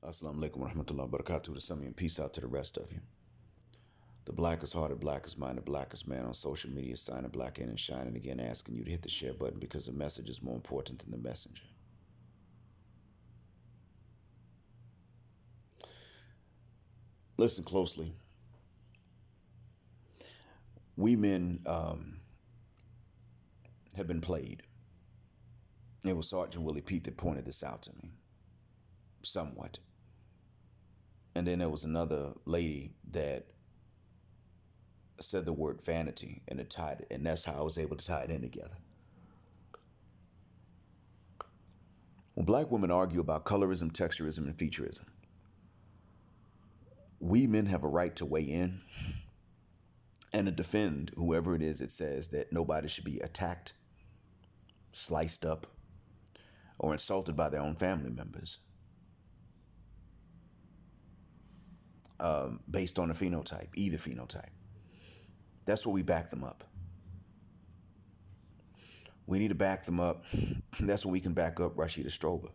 Assalamu alaikum wa rahmatullahi wa barakatuh to some of you, and peace out to the rest of you. The blackest hearted, blackest minded, blackest man on social media signing black in and shining again, asking you to hit the share button because the message is more important than the messenger. Listen closely. We men have been played. It was Sergeant Willie Pete that pointed this out to me, somewhat. And then there was another lady that said the word vanity, and it tied it, and that's how I was able to tie it in together. When black women argue about colorism, texturism, and featureism, we men have a right to weigh in and to defend whoever it is that says that nobody should be attacked, sliced up, or insulted by their own family members based on a phenotype, either phenotype. That's where we back them up. We need to back them up. That's when we can back up Rashida Strober.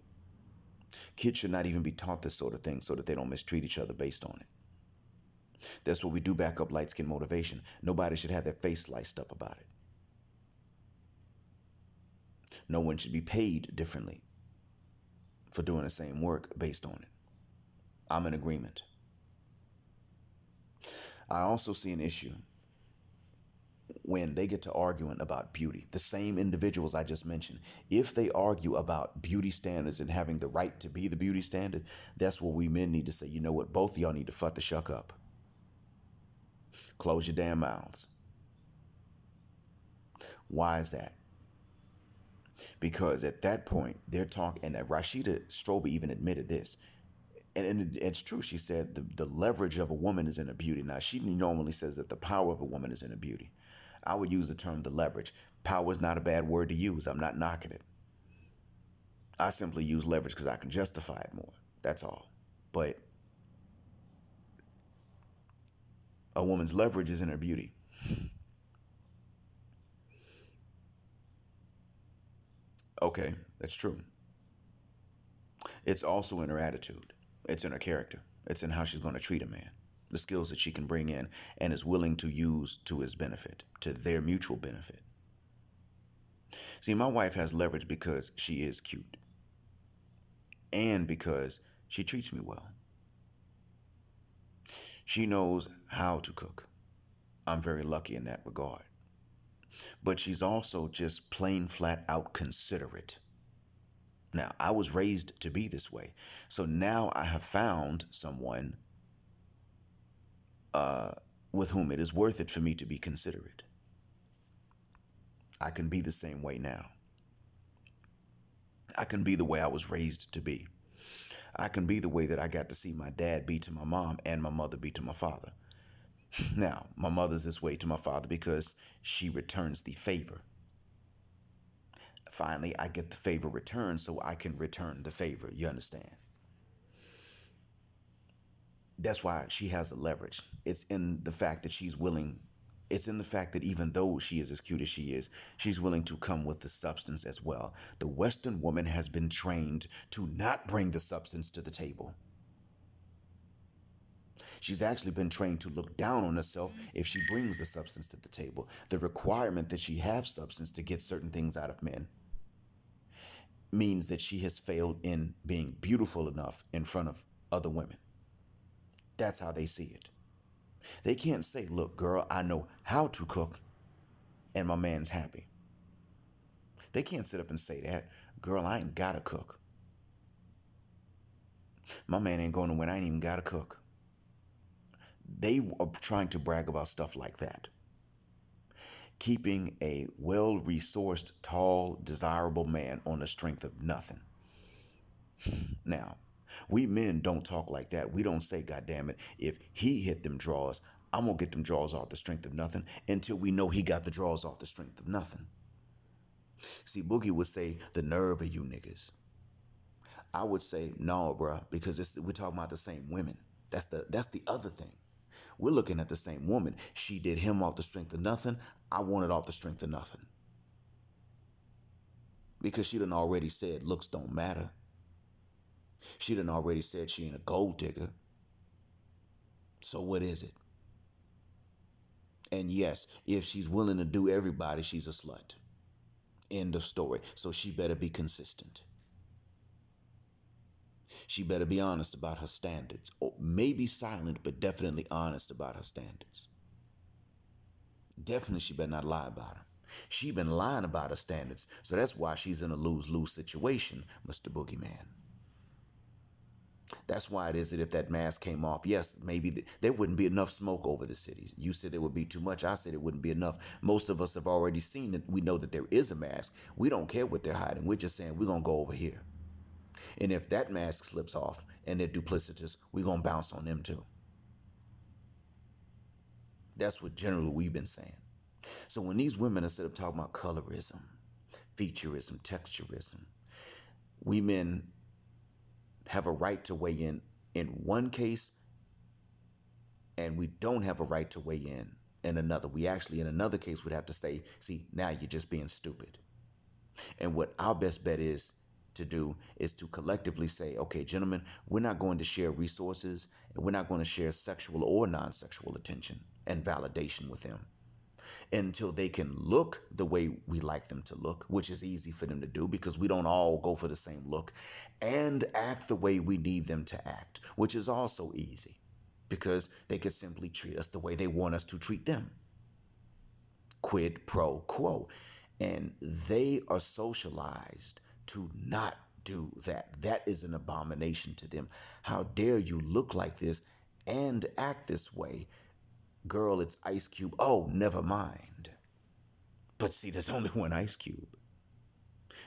Kids should not even be taught this sort of thing so that they don't mistreat each other based on it. That's what we do, back up light skin motivation. Nobody should have their face sliced up about it. No one should be paid differently for doing the same work based on it. I'm in agreement. I also see an issue when they get to arguing about beauty. The same individuals I just mentioned, if they argue about beauty standards and having the right to be the beauty standard, that's where we men need to say, you know what, both of y'all need to fuck the shuck up. Close your damn mouths. Why is that? Because at that point, they're talking, and Rashida Strober even admitted this, and it's true. She said the leverage of a woman is in her beauty. Now, she normally says that the power of a woman is in her beauty. I would use the term the leverage. Power is not a bad word to use. I'm not knocking it. I simply use leverage because I can justify it more. That's all. But a woman's leverage is in her beauty. Okay, that's true. It's also in her attitude. It's in her character. It's in how she's going to treat a man. The skills that she can bring in and is willing to use to his benefit, to their mutual benefit. See, my wife has leverage because she is cute and because she treats me well. She knows how to cook. I'm very lucky in that regard. But she's also just plain flat out considerate. Now, I was raised to be this way. So now I have found someone with whom it is worth it for me to be considerate. I can be the same way now. I can be the way I was raised to be. I can be the way that I got to see my dad be to my mom and my mother be to my father. Now, my mother's this way to my father because she returns the favor. Finally, I get the favor returned so I can return the favor. You understand? That's why she has a leverage. It's in the fact that she's willing. It's in the fact that even though she is as cute as she is, she's willing to come with the substance as well. The Western woman has been trained to not bring the substance to the table. She's actually been trained to look down on herself if she brings the substance to the table. The requirement that she have substance to get certain things out of men means that she has failed in being beautiful enough in front of other women. That's how they see it. They can't say, look, girl, I know how to cook and my man's happy. They can't sit up and say that. Girl, I ain't gotta cook. My man ain't going nowhere. I ain't even gotta cook. They are trying to brag about stuff like that. Keeping a well-resourced, tall, desirable man on the strength of nothing. Now, we men don't talk like that. We don't say, God damn it, if he hit them draws, I'm going to get them draws off the strength of nothing until we know he got the draws off the strength of nothing. See, Boogie would say, the nerve of you niggas. I would say, no, bruh, because we're talking about the same women. That's the other thing. We're looking at the same woman. She did him off the strength of nothing. I want it off the strength of nothing. Because she done already said looks don't matter. She done already said she ain't a gold digger. So what is it? And yes, if she's willing to do everybody, she's a slut. End of story. So she better be consistent. She better be honest about her standards. Or maybe silent, but definitely honest about her standards. Definitely she better not lie about them. She been lying about her standards, so that's why she's in a lose-lose situation, Mr. Boogeyman. That's why it is that if that mask came off, yes, maybe there wouldn't be enough smoke over the city. You said there would be too much. I said it wouldn't be enough. Most of us have already seen it. We know that there is a mask. We don't care what they're hiding. We're just saying we're going to go over here. And if that mask slips off and they're duplicitous, we're going to bounce on them too. That's what generally we've been saying. So when these women, instead of talking about colorism, featureism, texturism, we men have a right to weigh in one case, and we don't have a right to weigh in another. We actually, in another case, would have to say, see, now you're just being stupid. And what our best bet is to do is to collectively say, okay, gentlemen, we're not going to share resources, and we're not going to share sexual or non-sexual attention and validation with them until they can look the way we like them to look, which is easy for them to do because we don't all go for the same look, and act the way we need them to act, which is also easy because they could simply treat us the way they want us to treat them. Quid pro quo. And they are socialized to not do that. That is an abomination to them. How dare you look like this and act this way? Girl, it's Ice Cube. Oh, never mind. But see, there's only one Ice Cube.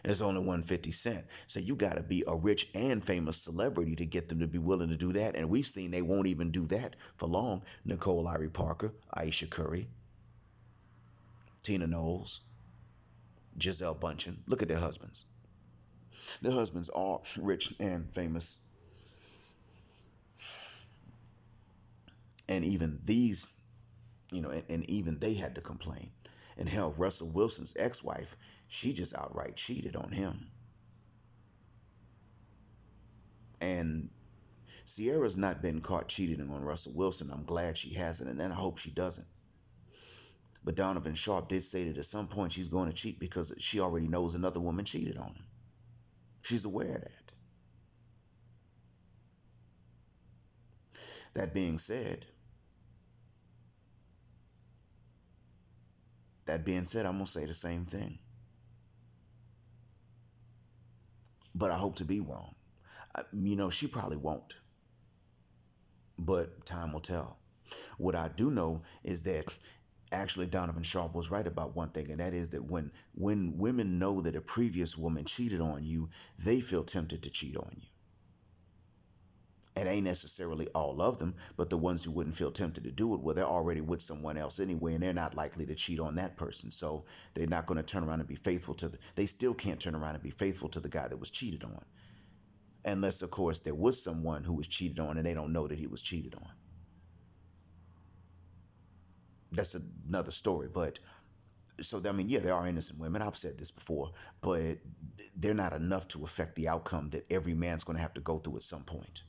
There's only one 50 Cent. So you got to be a rich and famous celebrity to get them to be willing to do that. And we've seen they won't even do that for long. Nicole Irie Parker, Aisha Curry, Tina Knowles, Giselle Bundchen. Look at their husbands. Their husbands are rich and famous. And even these, and even they had to complain. And hell, Russell Wilson's ex-wife, she just outright cheated on him. And Sierra's not been caught cheating on Russell Wilson. I'm glad she hasn't, and I hope she doesn't. But Donovan Sharp did say that at some point she's going to cheat because she already knows another woman cheated on him. She's aware of that. That being said, I'm going to say the same thing. But I hope to be wrong. She probably won't. But time will tell. What I do know is that actually Donovan Sharp was right about one thing, and that is that when women know that a previous woman cheated on you, they feel tempted to cheat on you. It ain't necessarily all of them, but the ones who wouldn't feel tempted to do it, well, they're already with someone else anyway, and they're not likely to cheat on that person. So they're not going to turn around and be faithful to they still can't turn around and be faithful to the guy that was cheated on. Unless, of course, there was someone who was cheated on and they don't know that he was cheated on. That's another story. But so, yeah, there are innocent women. I've said this before, but they're not enough to affect the outcome that every man's going to have to go through at some point.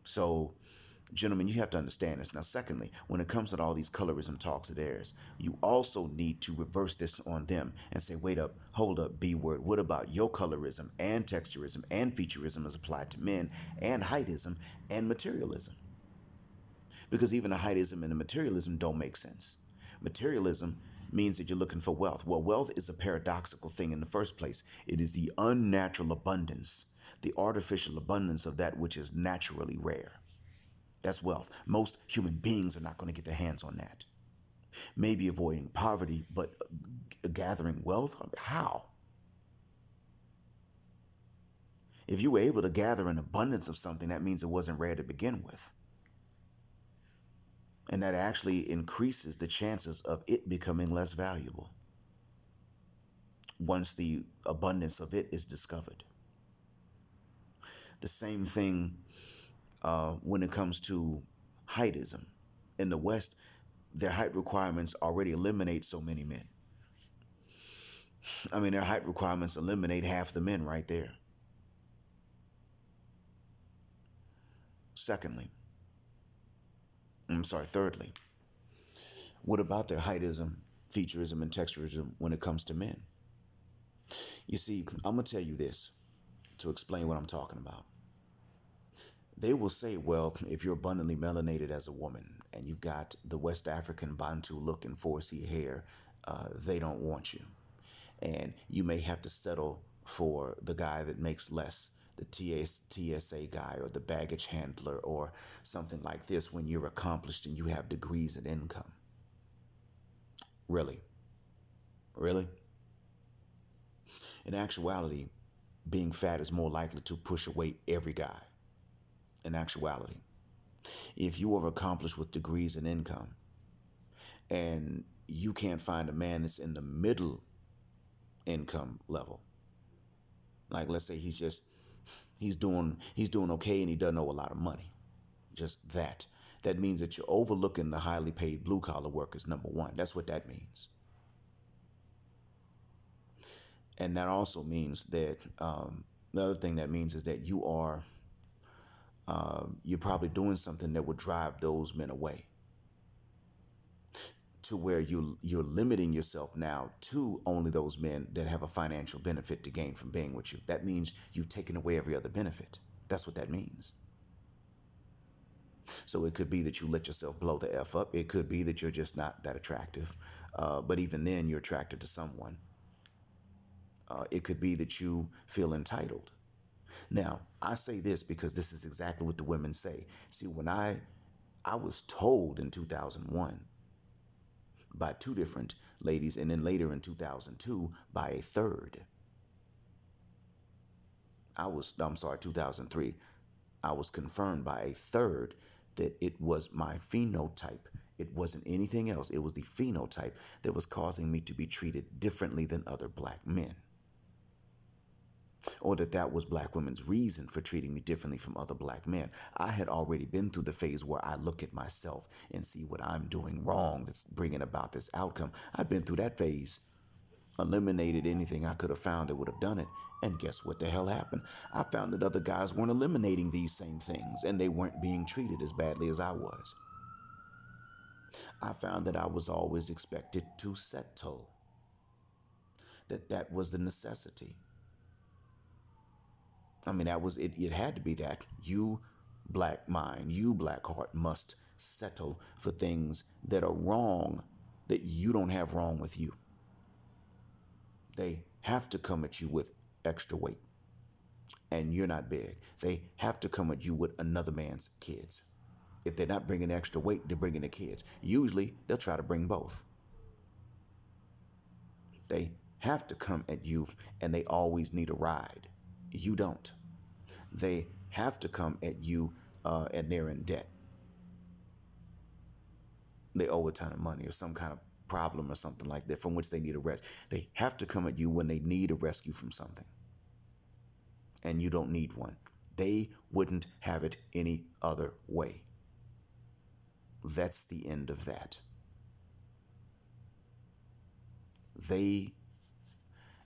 So, gentlemen, you have to understand this. Now, secondly, when it comes to all these colorism talks of theirs, you also need to reverse this on them and say, wait up, hold up, B word. What about your colorism and texturism and featureism as applied to men and heightism and materialism? Because even the heightism and the materialism don't make sense. Materialism means that you're looking for wealth. Well, wealth is a paradoxical thing in the first place. It is the unnatural abundance, the artificial abundance of that which is naturally rare. That's wealth. Most human beings are not going to get their hands on that. Maybe avoiding poverty, but gathering wealth? How? If you were able to gather an abundance of something, that means it wasn't rare to begin with. And that actually increases the chances of it becoming less valuable once the abundance of it is discovered. The same thing when it comes to heightism. In the West, their height requirements already eliminate so many men. Their height requirements eliminate half the men right there. Secondly, thirdly, what about their heightism, featureism, and texturism when it comes to men? You see, I'm going to tell you this to explain what I'm talking about. They will say, well, if you're abundantly melanated as a woman and you've got the West African Bantu look and 4C hair, they don't want you. And you may have to settle for the guy that makes less, the TSA guy or the baggage handler or something like this when you're accomplished and you have degrees and income. Really? Really? In actuality, being fat is more likely to push away every guy. In actuality, if you are accomplished with degrees and income and you can't find a man that's in the middle income level, like let's say he's doing okay and he doesn't owe a lot of money, just that means that you're overlooking the highly paid blue collar workers. Number one, that's what that means. And that also means that the other thing that means is that you're probably doing something that would drive those men away, to where you're limiting yourself now to only those men that have a financial benefit to gain from being with you. That means you've taken away every other benefit. That's what that means. So it could be that you let yourself blow the F up. It could be that you're just not that attractive. But even then, you're attracted to someone. It could be that you feel entitled. Now, I say this because this is exactly what the women say. See, when I was told in 2001 by two different ladies, and then later in 2002 by a third. 2003, I was confirmed by a third that it was my phenotype. It wasn't anything else. It was the phenotype that was causing me to be treated differently than other black men. Or that was black women's reason for treating me differently from other black men. I had already been through the phase where I look at myself and see what I'm doing wrong that's bringing about this outcome. I'd been through that phase, eliminated anything I could have found that would have done it. And guess what the hell happened? I found that other guys weren't eliminating these same things, and they weren't being treated as badly as I was. I found that I was always expected to settle, that was the necessity. I mean, that was it. It had to be that. You, black mind, you, black heart, must settle for things that are wrong, that you don't have wrong with you. They have to come at you with extra weight, and you're not big. They have to come at you with another man's kids. If they're not bringing extra weight, they're bringing the kids. Usually, they'll try to bring both. They have to come at you, and they always need a ride. You don't. They have to come at you and they're in debt. They owe a ton of money or some kind of problem or something like that from which they need a rest. They have to come at you when they need a rescue from something. And you don't need one. They wouldn't have it any other way. That's the end of that.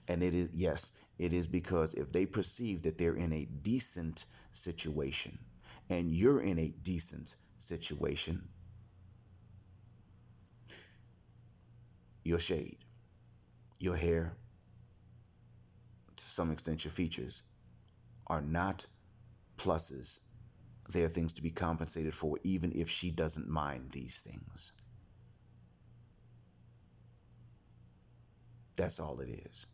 And it is, yes, it is because if they perceive that they're in a decent situation and you're in a decent situation, your shade, your hair, to some extent your features, are not pluses. They are things to be compensated for, even if she doesn't mind these things. That's all it is.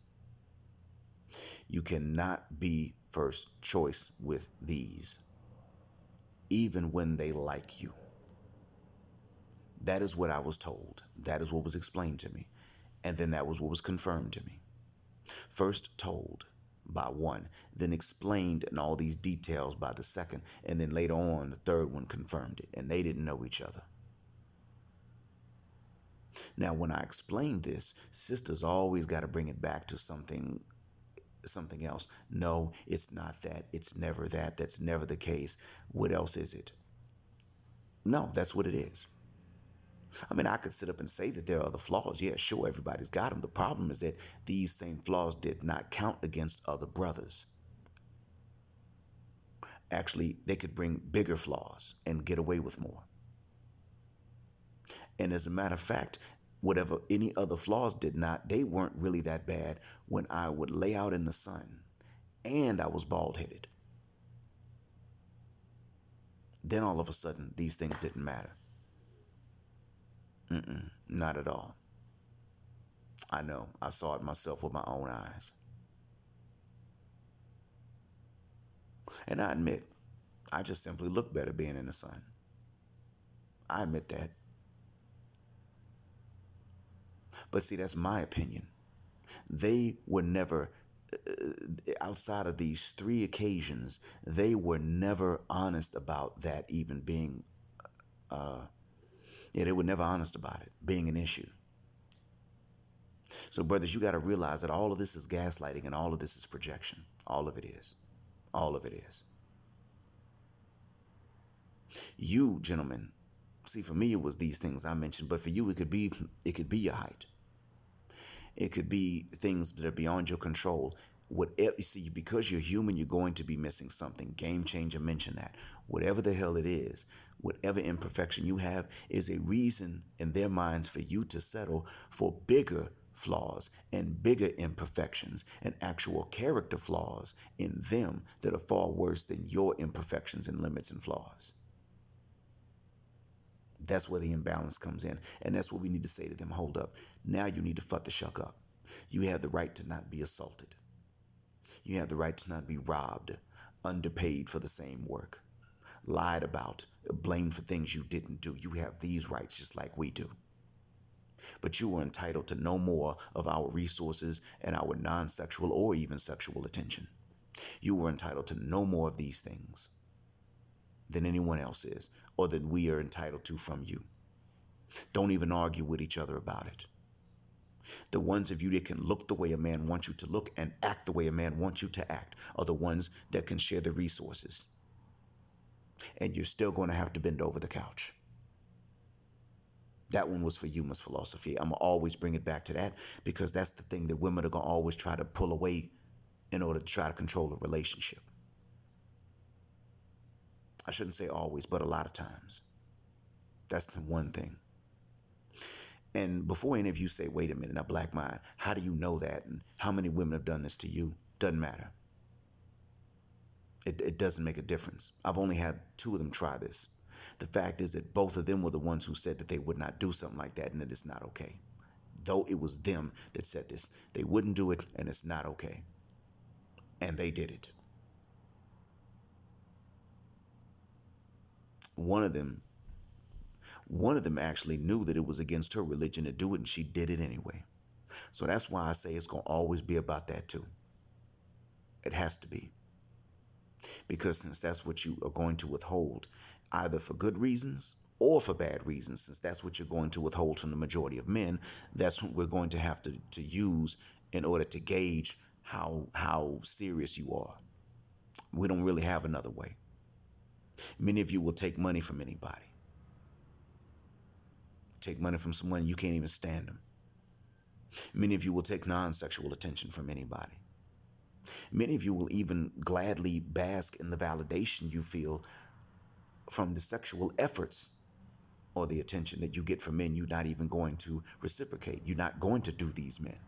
You cannot be first choice with these, even when they like you. That is what I was told. That is what was explained to me. And then that was what was confirmed to me. First told by one, then explained in all these details by the second, and then later on the third one confirmed it, and they didn't know each other. Now, when I explain this, sisters always got to bring it back to something else. No, it's not that. It's never that. That's never the case. What else is it? No, that's what it is. I mean, I could sit up and say that there are other flaws. Yeah, sure, everybody's got them. The problem is that these same flaws did not count against other brothers. Actually, they could bring bigger flaws and get away with more. And as a matter of fact, whatever any other flaws did not, they weren't really that bad when I would lay out in the sun and I was bald headed. Then all of a sudden, these things didn't matter. Not at all. I know. I saw it myself with my own eyes. And I admit, I just simply look better being in the sun. I admit that. But see, that's my opinion. They were never, outside of these three occasions, they were never honest about that even being, they were never honest about it being an issue. So, brothers, you got to realize that all of this is gaslighting and all of this is projection. All of it is. All of it is. You, gentlemen, see, for me, it was these things I mentioned, but for you, it could be your height. It could be things that are beyond your control. Whatever, you see, because you're human, you're going to be missing something. Game Changer mentioned that. Whatever the hell it is, whatever imperfection you have is a reason in their minds for you to settle for bigger flaws and bigger imperfections and actual character flaws in them that are far worse than your imperfections and limits and flaws. That's where the imbalance comes in. And that's what we need to say to them. Hold up. Now you need to fuck the shuck up. You have the right to not be assaulted. You have the right to not be robbed, underpaid for the same work, lied about, blamed for things you didn't do. You have these rights just like we do. But you are entitled to no more of our resources and our non-sexual or even sexual attention. You are entitled to no more of these things than anyone else is, or than we are entitled to from you. Don't even argue with each other about it. The ones of you that can look the way a man wants you to look and act the way a man wants you to act are the ones that can share the resources. And you're still going to have to bend over the couch. That one was for you, Miss Philosophy. I'm going to always bring it back to that because that's the thing that women are going to always try to pull away in order to try to control a relationship. I shouldn't say always, but a lot of times. That's the one thing. And before any of you say, wait a minute, now Black Mind, how do you know that? And how many women have done this to you? Doesn't matter. It doesn't make a difference. I've only had 2 of them try this. The fact is that both of them were the ones who said that they would not do something like that and that it's not okay. Though it was them that said this. They wouldn't do it and it's not okay. And they did it. One of them actually knew that it was against her religion to do it, and she did it anyway. So that's why I say it's going to always be about that too. It has to be. Because since that's what you are going to withhold, either for good reasons or for bad reasons, since that's what you're going to withhold from the majority of men, that's what we're going to have to use in order to gauge how serious you are. We don't really have another way. Many of you will take money from anybody. Take money from someone you can't even stand them. Many of you will take non-sexual attention from anybody. Many of you will even gladly bask in the validation you feel from the sexual efforts or the attention that you get from men you're not even going to reciprocate. You're not going to do these men.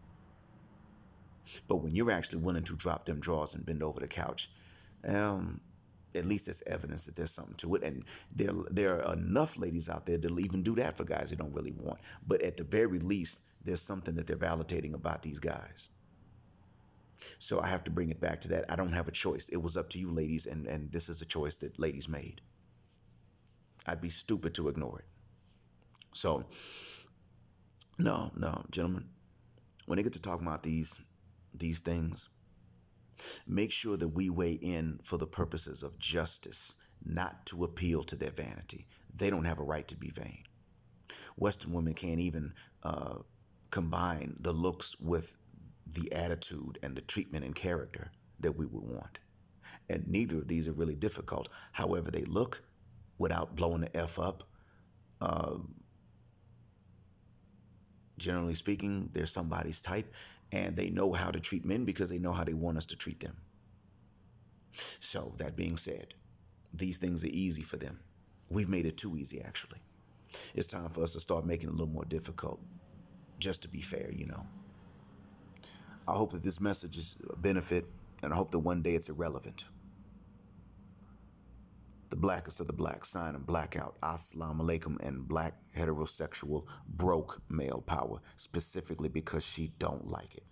But when you're actually willing to drop them drawers and bend over the couch, at least there's evidence that there's something to it. And there are enough ladies out there that'll even do that for guys they don't really want. But at the very least, there's something that they're validating about these guys. So I have to bring it back to that. I don't have a choice. It was up to you, ladies, and this is a choice that ladies made. I'd be stupid to ignore it. So, no, gentlemen, when they get to talking about these things, make sure that we weigh in for the purposes of justice, not to appeal to their vanity. They don't have a right to be vain. Western women can't even combine the looks with the attitude and the treatment and character that we would want. And neither of these are really difficult. However they look, without blowing the F up, generally speaking, they're somebody's type, and they know how to treat men because they know how they want us to treat them. So that being said, These things are easy for them. We've made it too easy, actually. It's time for us to start making it a little more difficult, just to be fair, you know. I hope that this message is a benefit, and I hope that one day it's irrelevant. The blackest of the black, sign and blackout, assalamu alaikum, and black heterosexual broke male power, specifically because she don't like it.